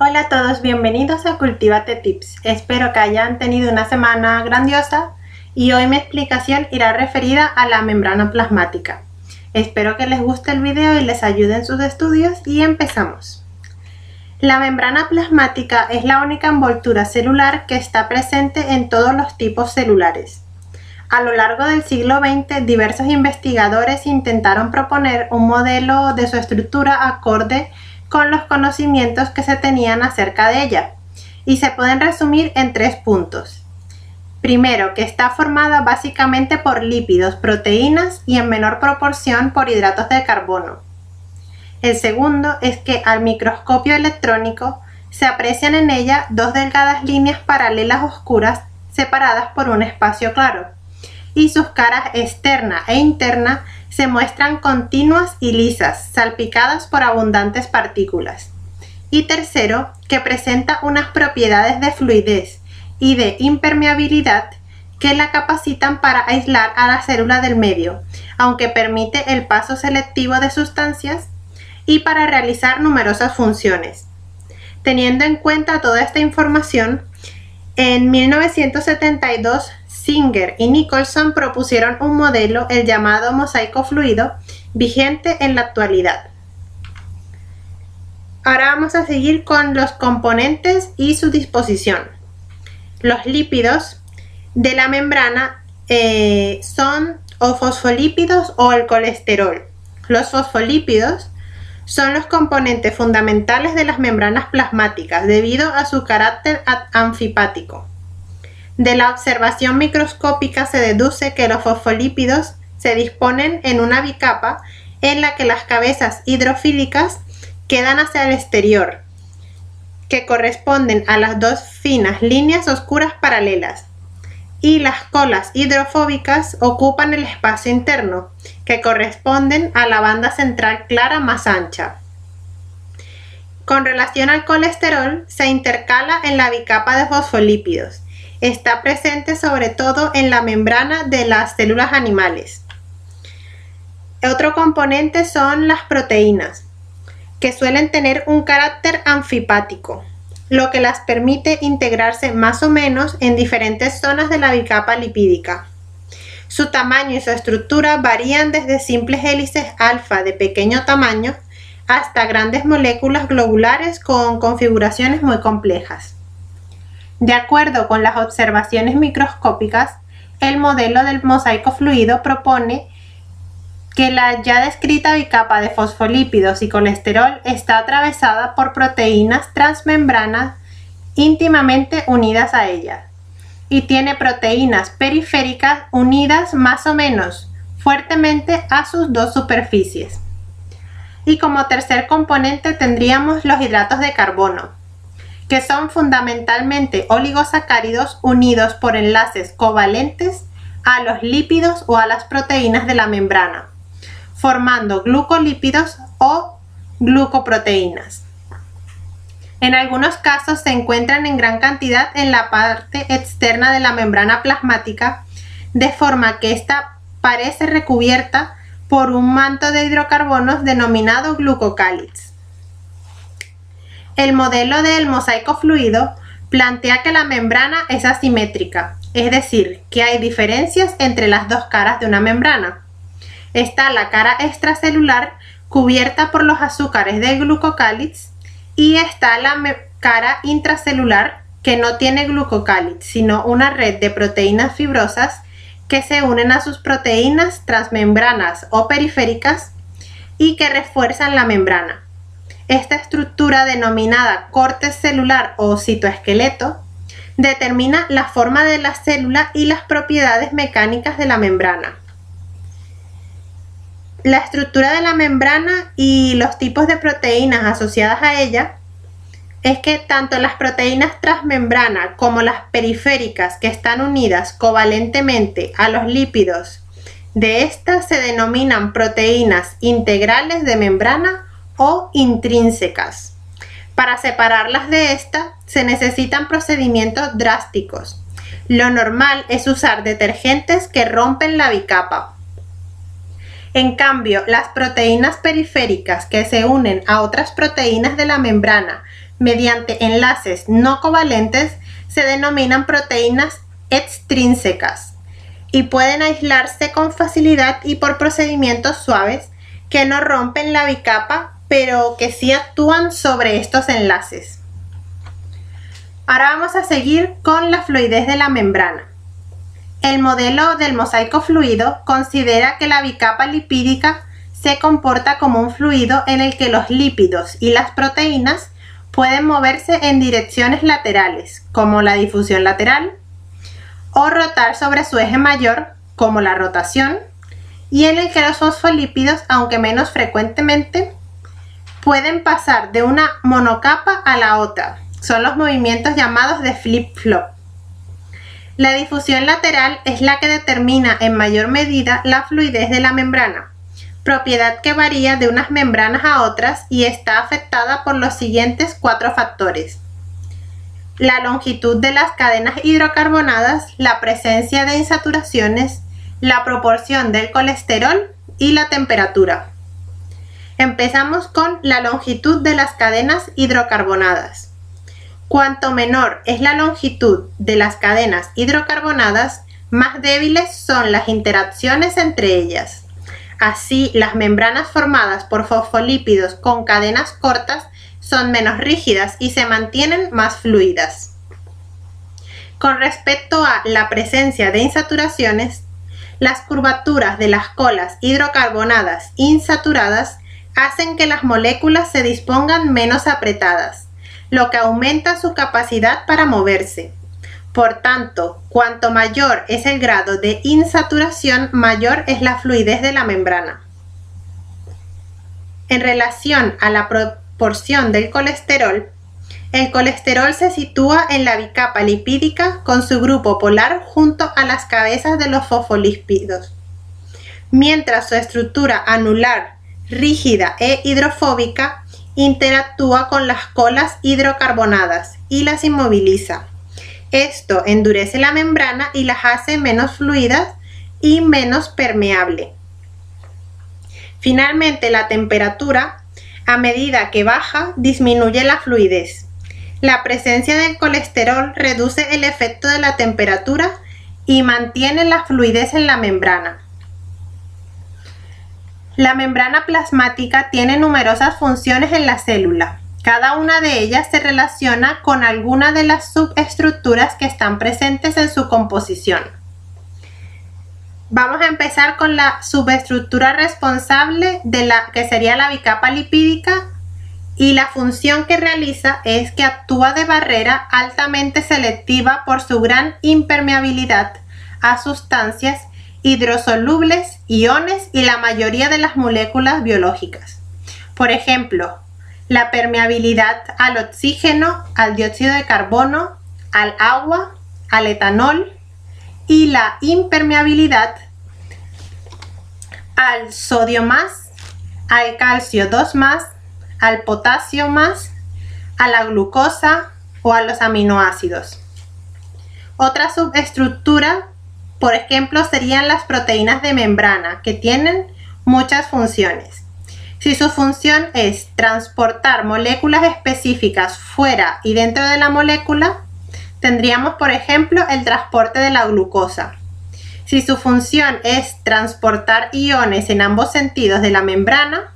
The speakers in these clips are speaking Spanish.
Hola a todos, bienvenidos a Cultívate Tips. Espero que hayan tenido una semana grandiosa y hoy mi explicación irá referida a la membrana plasmática. Espero que les guste el video y les ayude en sus estudios y empezamos. La membrana plasmática es la única envoltura celular que está presente en todos los tipos celulares. A lo largo del siglo XX, diversos investigadores intentaron proponer un modelo de su estructura acorde con los conocimientos que se tenían acerca de ella, y se pueden resumir en 3 puntos. Primero, que está formada básicamente por lípidos, proteínas y en menor proporción por hidratos de carbono. El segundo es que al microscopio electrónico se aprecian en ella 2 delgadas líneas paralelas oscuras separadas por un espacio claro, y sus caras externa e interna se muestran continuas y lisas, salpicadas por abundantes partículas. Y tercero, que presenta unas propiedades de fluidez y de impermeabilidad que la capacitan para aislar a la célula del medio, aunque permite el paso selectivo de sustancias y para realizar numerosas funciones. Teniendo en cuenta toda esta información, en 1972 Singer y Nicholson propusieron un modelo, el llamado mosaico fluido, vigente en la actualidad. Ahora vamos a seguir con los componentes y su disposición. Los lípidos de la membrana son o fosfolípidos o el colesterol. Los fosfolípidos son los componentes fundamentales de las membranas plasmáticas debido a su carácter anfipático. De la observación microscópica se deduce que los fosfolípidos se disponen en una bicapa en la que las cabezas hidrofílicas quedan hacia el exterior, que corresponden a las 2 finas líneas oscuras paralelas, y las colas hidrofóbicas ocupan el espacio interno, que corresponden a la banda central clara más ancha. Con relación al colesterol, se intercala en la bicapa de fosfolípidos. Está presente sobre todo en la membrana de las células animales. Otro componente son las proteínas, que suelen tener un carácter anfipático, lo que las permite integrarse más o menos en diferentes zonas de la bicapa lipídica. Su tamaño y su estructura varían desde simples hélices alfa de pequeño tamaño hasta grandes moléculas globulares con configuraciones muy complejas. De acuerdo con las observaciones microscópicas, el modelo del mosaico fluido propone que la ya descrita bicapa de fosfolípidos y colesterol está atravesada por proteínas transmembranas íntimamente unidas a ella, y tiene proteínas periféricas unidas más o menos fuertemente a sus 2 superficies. Y como tercer componente tendríamos los hidratos de carbono, que son fundamentalmente oligosacáridos unidos por enlaces covalentes a los lípidos o a las proteínas de la membrana, formando glucolípidos o glucoproteínas. En algunos casos se encuentran en gran cantidad en la parte externa de la membrana plasmática, de forma que ésta parece recubierta por un manto de hidrocarbonos denominado glucocáliz. El modelo del mosaico fluido plantea que la membrana es asimétrica, es decir, que hay diferencias entre las 2 caras de una membrana. Está la cara extracelular cubierta por los azúcares del glucocáliz y está la cara intracelular que no tiene glucocáliz, sino una red de proteínas fibrosas que se unen a sus proteínas transmembranas o periféricas y que refuerzan la membrana. Esta estructura, denominada corte celular o citoesqueleto, determina la forma de la célula y las propiedades mecánicas de la membrana. La estructura de la membrana y los tipos de proteínas asociadas a ella es que tanto las proteínas transmembrana como las periféricas, que están unidas covalentemente a los lípidos de estas, se denominan proteínas integrales de membrana o intrínsecas. Para separarlas de esta se necesitan procedimientos drásticos. Lo normal es usar detergentes que rompen la bicapa. En cambio, las proteínas periféricas que se unen a otras proteínas de la membrana mediante enlaces no covalentes se denominan proteínas extrínsecas y pueden aislarse con facilidad y por procedimientos suaves que no rompen la bicapa, pero que sí actúan sobre estos enlaces. Ahora vamos a seguir con la fluidez de la membrana. El modelo del mosaico fluido considera que la bicapa lipídica se comporta como un fluido en el que los lípidos y las proteínas pueden moverse en direcciones laterales, como la difusión lateral, o rotar sobre su eje mayor, como la rotación, y en el que los fosfolípidos, aunque menos frecuentemente, pueden pasar de una monocapa a la otra. Son los movimientos llamados de flip-flop. La difusión lateral es la que determina en mayor medida la fluidez de la membrana, propiedad que varía de unas membranas a otras y está afectada por los siguientes 4 factores: la longitud de las cadenas hidrocarbonadas, la presencia de insaturaciones, la proporción del colesterol y la temperatura. Empezamos con la longitud de las cadenas hidrocarbonadas. Cuanto menor es la longitud de las cadenas hidrocarbonadas, más débiles son las interacciones entre ellas. Así, las membranas formadas por fosfolípidos con cadenas cortas son menos rígidas y se mantienen más fluidas. Con respecto a la presencia de insaturaciones, las curvaturas de las colas hidrocarbonadas insaturadas hacen que las moléculas se dispongan menos apretadas, lo que aumenta su capacidad para moverse. Por tanto, cuanto mayor es el grado de insaturación, mayor es la fluidez de la membrana. En relación a la proporción del colesterol, el colesterol se sitúa en la bicapa lipídica con su grupo polar junto a las cabezas de los fosfolípidos, mientras su estructura anular, rígida e hidrofóbica interactúa con las colas hidrocarbonadas y las inmoviliza. Esto endurece la membrana y las hace menos fluidas y menos permeable. Finalmente, la temperatura, a medida que baja, disminuye la fluidez. La presencia del colesterol reduce el efecto de la temperatura y mantiene la fluidez en la membrana. La membrana plasmática tiene numerosas funciones en la célula. Cada una de ellas se relaciona con alguna de las subestructuras que están presentes en su composición. Vamos a empezar con la subestructura responsable de la que sería la bicapa lipídica, y la función que realiza es que actúa de barrera altamente selectiva por su gran impermeabilidad a sustancias hidrosolubles, iones y la mayoría de las moléculas biológicas. Por ejemplo, la permeabilidad al oxígeno, al dióxido de carbono, al agua, al etanol, y la impermeabilidad al sodio más, al calcio 2 más, al potasio más, a la glucosa o a los aminoácidos. Otra subestructura, por ejemplo, serían las proteínas de membrana, que tienen muchas funciones. Si su función es transportar moléculas específicas fuera y dentro de la molécula, tendríamos, por ejemplo, el transporte de la glucosa. Si su función es transportar iones en ambos sentidos de la membrana,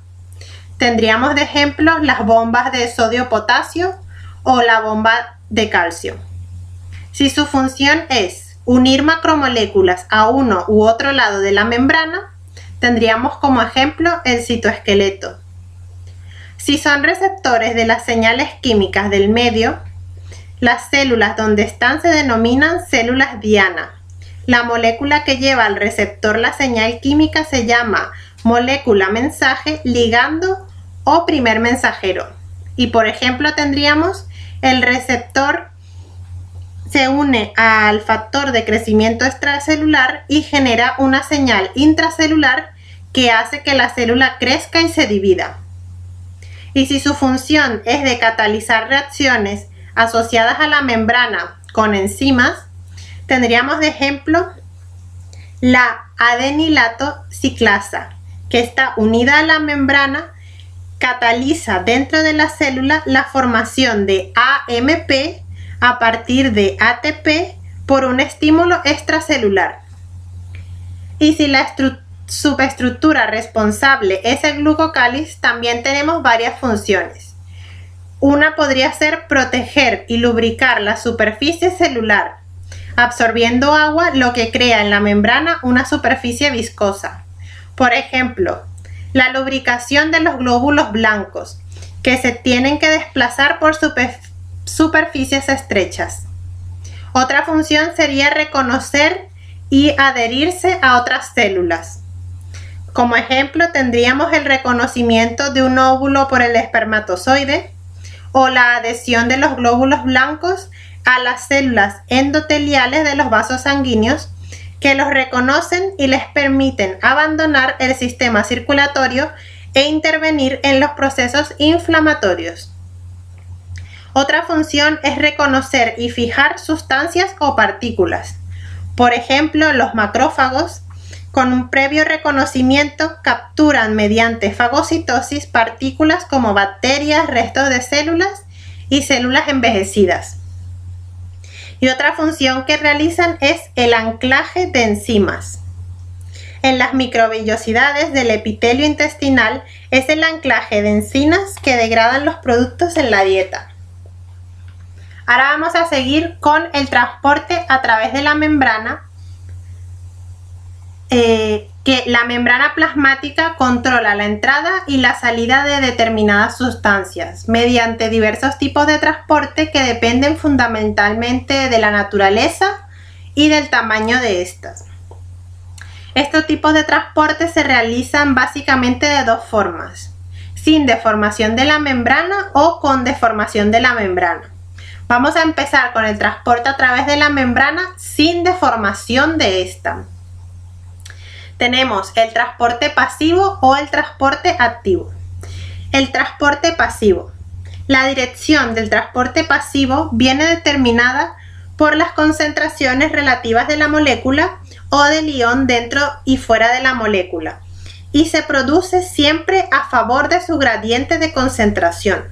tendríamos de ejemplo las bombas de sodio-potasio o la bomba de calcio. Si su función es unir macromoléculas a uno u otro lado de la membrana, tendríamos como ejemplo el citoesqueleto. Si son receptores de las señales químicas del medio, las células donde están se denominan células diana. La molécula que lleva al receptor la señal química se llama molécula mensaje, ligando o primer mensajero. Y por ejemplo tendríamos el receptor se une al factor de crecimiento extracelular y genera una señal intracelular que hace que la célula crezca y se divida. Y si su función es de catalizar reacciones asociadas a la membrana con enzimas, tendríamos de ejemplo la adenilato ciclasa, que está unida a la membrana cataliza dentro de la célula la formación de AMP a partir de ATP por un estímulo extracelular. Y si la subestructura responsable es el glucocáliz, también tenemos varias funciones. Una podría ser proteger y lubricar la superficie celular, absorbiendo agua, lo que crea en la membrana una superficie viscosa. Por ejemplo, la lubricación de los glóbulos blancos, que se tienen que desplazar por superficies estrechas. Otra función sería reconocer y adherirse a otras células. Como ejemplo, tendríamos el reconocimiento de un óvulo por el espermatozoide o la adhesión de los glóbulos blancos a las células endoteliales de los vasos sanguíneos, que los reconocen y les permiten abandonar el sistema circulatorio e intervenir en los procesos inflamatorios. Otra función es reconocer y fijar sustancias o partículas. Por ejemplo, los macrófagos, con un previo reconocimiento, capturan mediante fagocitosis partículas como bacterias, restos de células y células envejecidas. Y otra función que realizan es el anclaje de enzimas. En las microvellosidades del epitelio intestinal es el anclaje de enzimas que degradan los productos en la dieta. Ahora vamos a seguir con el transporte a través de la membrana, que la membrana plasmática controla la entrada y la salida de determinadas sustancias mediante diversos tipos de transporte que dependen fundamentalmente de la naturaleza y del tamaño de estas. Estos tipos de transporte se realizan básicamente de dos formas: sin deformación de la membrana o con deformación de la membrana. Vamos a empezar con el transporte a través de la membrana sin deformación de esta. Tenemos el transporte pasivo o el transporte activo. El transporte pasivo. La dirección del transporte pasivo viene determinada por las concentraciones relativas de la molécula o del ion dentro y fuera de la molécula, y se produce siempre a favor de su gradiente de concentración.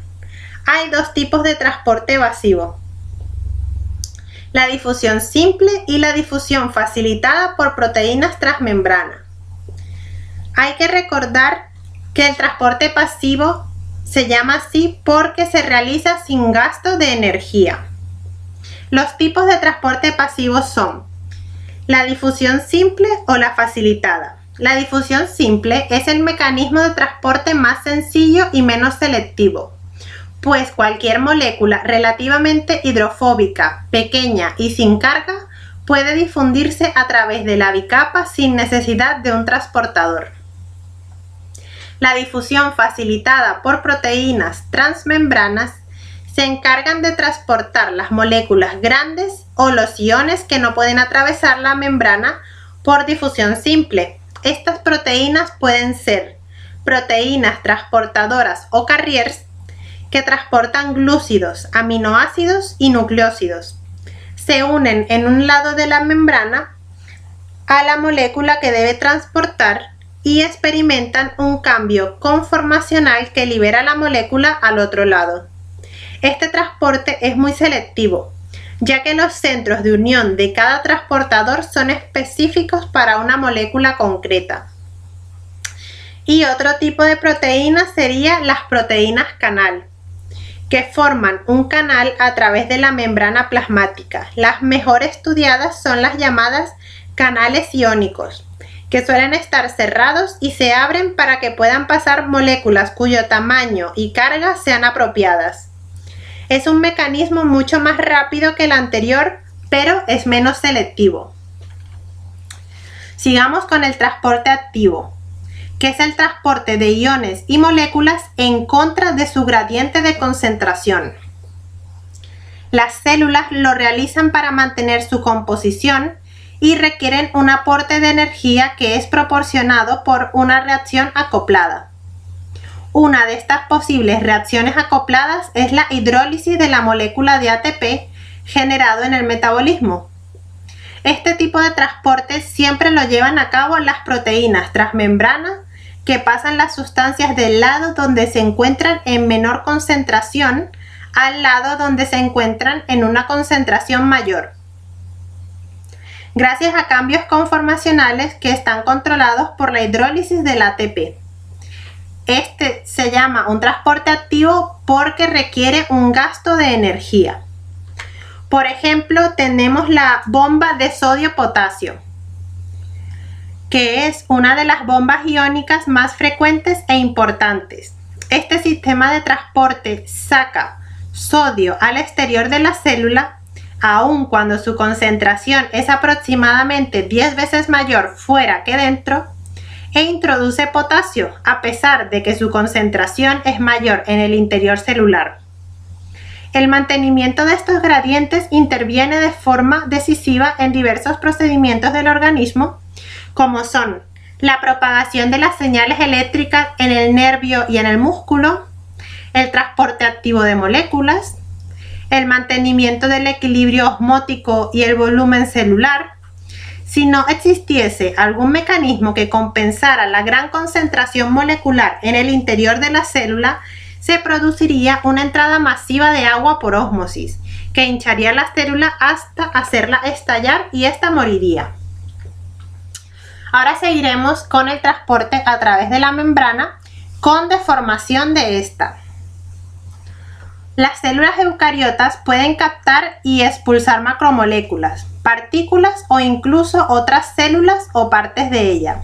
Hay dos tipos de transporte pasivo: la difusión simple y la difusión facilitada por proteínas transmembrana. Hay que recordar que el transporte pasivo se llama así porque se realiza sin gasto de energía. Los tipos de transporte pasivo son la difusión simple o la facilitada. La difusión simple es el mecanismo de transporte más sencillo y menos selectivo, pues cualquier molécula relativamente hidrofóbica, pequeña y sin carga puede difundirse a través de la bicapa sin necesidad de un transportador. La difusión facilitada por proteínas transmembranas se encargan de transportar las moléculas grandes o los iones que no pueden atravesar la membrana por difusión simple. Estas proteínas pueden ser proteínas transportadoras o carriers, que transportan glúcidos, aminoácidos y nucleósidos. Se unen en un lado de la membrana a la molécula que debe transportar y experimentan un cambio conformacional que libera la molécula al otro lado. Este transporte es muy selectivo, ya que los centros de unión de cada transportador son específicos para una molécula concreta. Y otro tipo de proteínas serían las proteínas canal, que forman un canal a través de la membrana plasmática. Las mejor estudiadas son las llamadas canales iónicos, que suelen estar cerrados y se abren para que puedan pasar moléculas cuyo tamaño y carga sean apropiadas. Es un mecanismo mucho más rápido que el anterior, pero es menos selectivo. Sigamos con el transporte activo, que es el transporte de iones y moléculas en contra de su gradiente de concentración. Las células lo realizan para mantener su composición y requieren un aporte de energía que es proporcionado por una reacción acoplada. Una de estas posibles reacciones acopladas es la hidrólisis de la molécula de ATP generado en el metabolismo. Este tipo de transporte siempre lo llevan a cabo las proteínas transmembranas, que pasan las sustancias del lado donde se encuentran en menor concentración al lado donde se encuentran en una concentración mayor, gracias a cambios conformacionales que están controlados por la hidrólisis del ATP. Este se llama un transporte activo porque requiere un gasto de energía. Por ejemplo, tenemos la bomba de sodio-potasio, que es una de las bombas iónicas más frecuentes e importantes. Este sistema de transporte saca sodio al exterior de la célula, aun cuando su concentración es aproximadamente 10 veces mayor fuera que dentro, e introduce potasio a pesar de que su concentración es mayor en el interior celular. El mantenimiento de estos gradientes interviene de forma decisiva en diversos procedimientos del organismo, como son la propagación de las señales eléctricas en el nervio y en el músculo, el transporte activo de moléculas, el mantenimiento del equilibrio osmótico y el volumen celular. Si no existiese algún mecanismo que compensara la gran concentración molecular en el interior de la célula, se produciría una entrada masiva de agua por ósmosis, que hincharía la célula hasta hacerla estallar y ésta moriría. Ahora seguiremos con el transporte a través de la membrana con deformación de esta. Las células eucariotas pueden captar y expulsar macromoléculas, partículas o incluso otras células o partes de ella.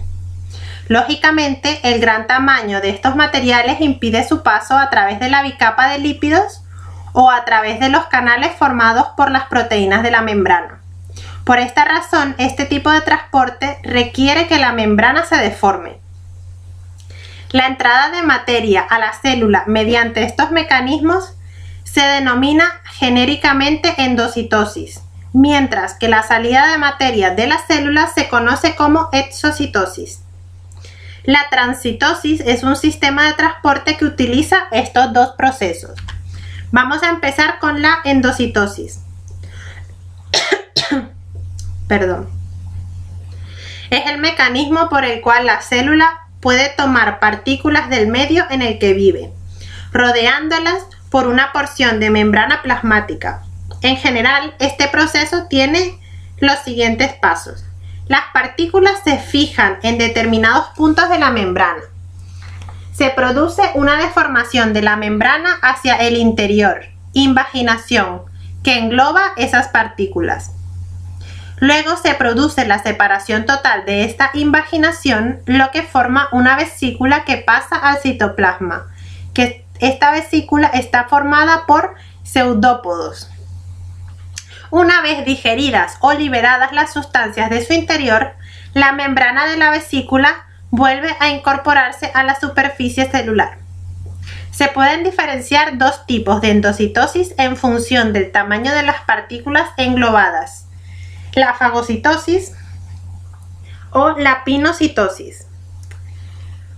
Lógicamente, el gran tamaño de estos materiales impide su paso a través de la bicapa de lípidos o a través de los canales formados por las proteínas de la membrana. Por esta razón, este tipo de transporte requiere que la membrana se deforme. La entrada de materia a la célula mediante estos mecanismos se denomina genéricamente endocitosis, mientras que la salida de materia de la célula se conoce como exocitosis. La transcitosis es un sistema de transporte que utiliza estos dos procesos. Vamos a empezar con la endocitosis. Perdón. Es el mecanismo por el cual la célula puede tomar partículas del medio en el que vive, rodeándolas por una porción de membrana plasmática. En general, este proceso tiene los siguientes pasos. Las partículas se fijan en determinados puntos de la membrana. Se produce una deformación de la membrana hacia el interior, invaginación, que engloba esas partículas. Luego se produce la separación total de esta invaginación, lo que forma una vesícula que pasa al citoplasma, que esta vesícula está formada por pseudópodos. Una vez digeridas o liberadas las sustancias de su interior, la membrana de la vesícula vuelve a incorporarse a la superficie celular. Se pueden diferenciar dos tipos de endocitosis en función del tamaño de las partículas englobadas: la fagocitosis o la pinocitosis.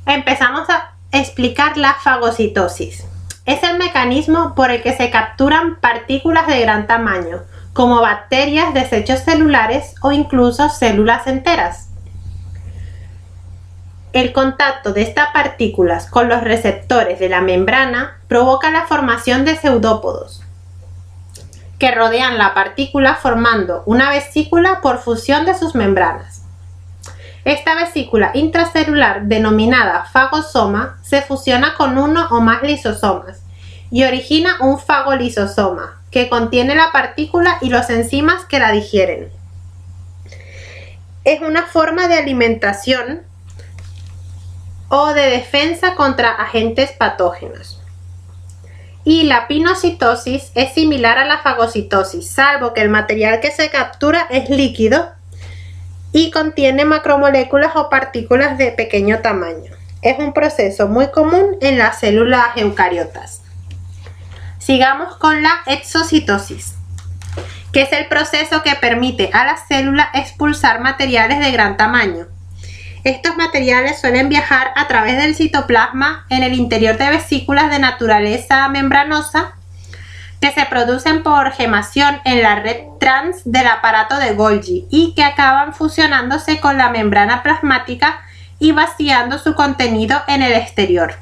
Empezamos a explicar la fagocitosis. Es el mecanismo por el que se capturan partículas de gran tamaño, como bacterias, desechos celulares o incluso células enteras. El contacto de estas partículas con los receptores de la membrana provoca la formación de pseudópodos, que rodean la partícula formando una vesícula por fusión de sus membranas. Esta vesícula intracelular, denominada fagosoma, se fusiona con uno o más lisosomas y origina un fagolisosoma, que contiene la partícula y los enzimas que la digieren. Es una forma de alimentación o de defensa contra agentes patógenos. Y la pinocitosis es similar a la fagocitosis, salvo que el material que se captura es líquido y contiene macromoléculas o partículas de pequeño tamaño. Es un proceso muy común en las células eucariotas. Sigamos con la exocitosis, que es el proceso que permite a la célula expulsar materiales de gran tamaño. Estos materiales suelen viajar a través del citoplasma en el interior de vesículas de naturaleza membranosa que se producen por gemación en la red trans del aparato de Golgi y que acaban fusionándose con la membrana plasmática y vaciando su contenido en el exterior.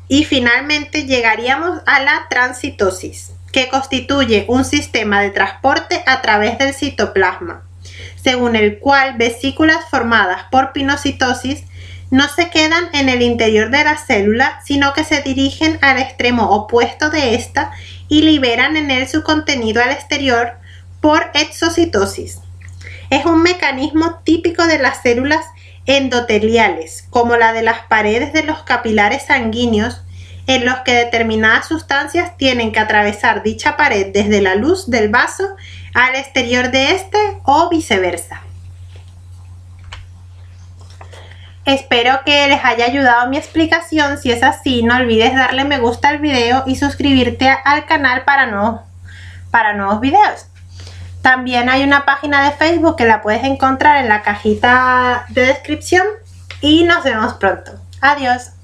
Y finalmente llegaríamos a la transcitosis, que constituye un sistema de transporte a través del citoplasma, según el cual vesículas formadas por pinocitosis no se quedan en el interior de la célula, sino que se dirigen al extremo opuesto de esta y liberan en él su contenido al exterior por exocitosis. Es un mecanismo típico de las células endoteliales, como la de las paredes de los capilares sanguíneos, en los que determinadas sustancias tienen que atravesar dicha pared desde la luz del vaso al exterior de este o viceversa. Espero que les haya ayudado mi explicación. Si es así, no olvides darle me gusta al video y suscribirte al canal para nuevos videos. También hay una página de Facebook que la puedes encontrar en la cajita de descripción y nos vemos pronto. Adiós.